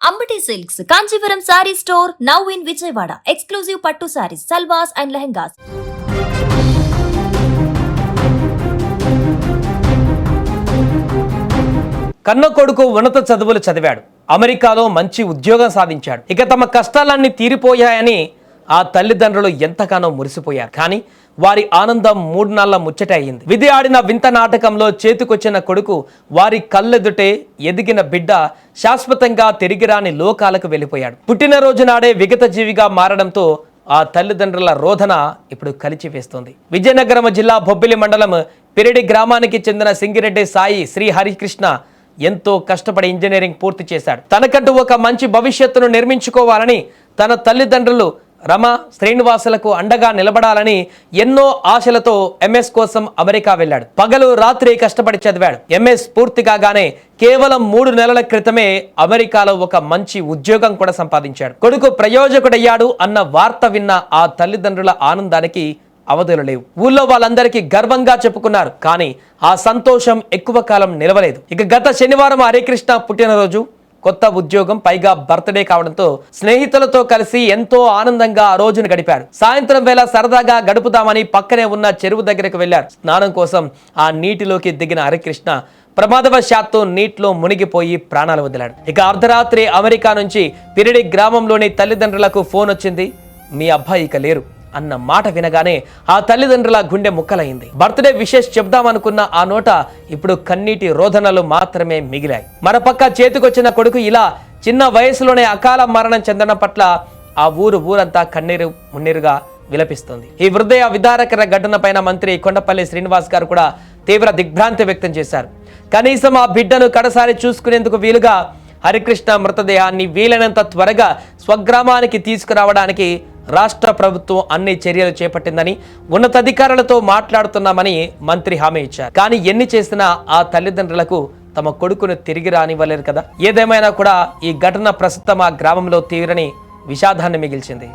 Ambati Silks, Kanchivaram Saree Store, now in Vijayawada. Exclusive Pattu Sarees, Salwas and Lehengas. కన్న కొడుకు ఉన్నత చదువులు చదివాడు, అమెరికాలో మంచి ఉద్యోగం సాధించాడు. ఇక తమ కష్టాలన్నీ తీరిపోయాయని ఆ తల్లిదండ్రులు ఎంతగానో మురిసిపోయారు. కానీ వారి ఆనందం 3 నాళ్ల ముచ్చట అయింది. విధి ఆడిన వింత నాటకంలో చేతికొచ్చిన కొడుకు, వారి కళ్ళెదుటే ఎదిగిన బిడ్డ శాశ్వతంగా తిరిగిరాని లోకాలకు వెళ్ళిపోయాడు. పుట్టినరోజు నాడే విగత జీవిగా మారడంతో ఆ తల్లిదండ్రుల రోదన ఇప్పుడు కలిచివేస్తోంది. విజయనగరం జిల్లా బొబ్బిలి మండలం పిరిడి గ్రామానికి చెందిన సింగిరెడ్డి సాయి శ్రీ హరికృష్ణ ఎంతో కష్టపడి ఇంజనీరింగ్ పూర్తి చేశాడు. తనకంటూ ఒక మంచి భవిష్యత్తును నిర్మించుకోవాలని తన తల్లిదండ్రులు రమ శ్రీనివాసులకు అండగా నిలబడాలని ఎన్నో ఆశలతో ఎంఎస్ కోసం అమెరికా వెళ్ళాడు. పగలు రాత్రి కష్టపడి చదివాడు. ఎంఎస్ పూర్తి కాగానే కేవలం 3 నెలల క్రితమే అమెరికాలో ఒక మంచి ఉద్యోగం కూడా సంపాదించాడు. కొడుకు ప్రయోజకుడయ్యాడు అన్న వార్త విన్న ఆ తల్లిదండ్రుల ఆనందానికి అవధులు లేవు. ఊళ్ళో వాళ్ళందరికీ గర్వంగా చెప్పుకున్నారు. కానీ ఆ సంతోషం ఎక్కువ కాలం నిలవలేదు. ఇక గత శనివారం హరికృష్ణ పుట్టినరోజు, కొత్త ఉద్యోగం, పైగా బర్త్డే కావడంతో స్నేహితులతో కలిసి ఎంతో ఆనందంగా ఆ రోజును గడిపారు. సాయంత్రం వేళ సరదాగా గడుపుదామని పక్కనే ఉన్న చెరువు దగ్గరకు వెళ్లారు. స్నానం కోసం ఆ నీటిలోకి దిగిన హరికృష్ణ ప్రమాదవశాత్తు నీటిలో మునిగిపోయి ప్రాణాలు వదిలాడు. ఇక అర్ధరాత్రి అమెరికా నుంచి పిరిడి గ్రామంలోని తల్లిదండ్రులకు ఫోన్ వచ్చింది. మీ అబ్బాయి ఇక లేరు అన్న మాట వినగానే ఆ తల్లిదండ్రుల గుండె ముక్కలైంది. బర్త్డే విషెస్ చెప్దామనుకున్న ఆ నోట ఇప్పుడు కన్నీటి రోదనలు మాత్రమే మిగిలాయి. మరోపక్క చేతికొచ్చిన కొడుకు ఇలా చిన్న వయసులోనే అకాల మరణం చెందడం పట్ల ఆ ఊరంతా కన్నీరు మున్నీరుగా విలపిస్తుంది. ఈ హృదయ విదారకర ఘటన పైన మంత్రి కొండపల్లి శ్రీనివాస్ గారు కూడా తీవ్ర దిగ్భ్రాంతి వ్యక్తం చేశారు. కనీసం ఆ బిడ్డను కడసారి చూసుకునేందుకు వీలుగా హరికృష్ణ మృతదేహాన్ని వీలైనంత త్వరగా స్వగ్రామానికి తీసుకురావడానికి రాష్ట్ర ప్రభుత్వం అన్ని చర్యలు చేపట్టిందని, ఉన్నతాధికారులతో మాట్లాడుతున్నామని మంత్రి హామీ ఇచ్చారు. కానీ ఎన్ని చేసినా ఆ తల్లిదండ్రులకు తమ కొడుకును తిరిగి రానివ్వలేరు కదా. ఏదేమైనా కూడా ఈ ఘటన ప్రస్తుతం ఆ గ్రామంలో తీవ్రని విషాదాన్ని మిగిల్చింది.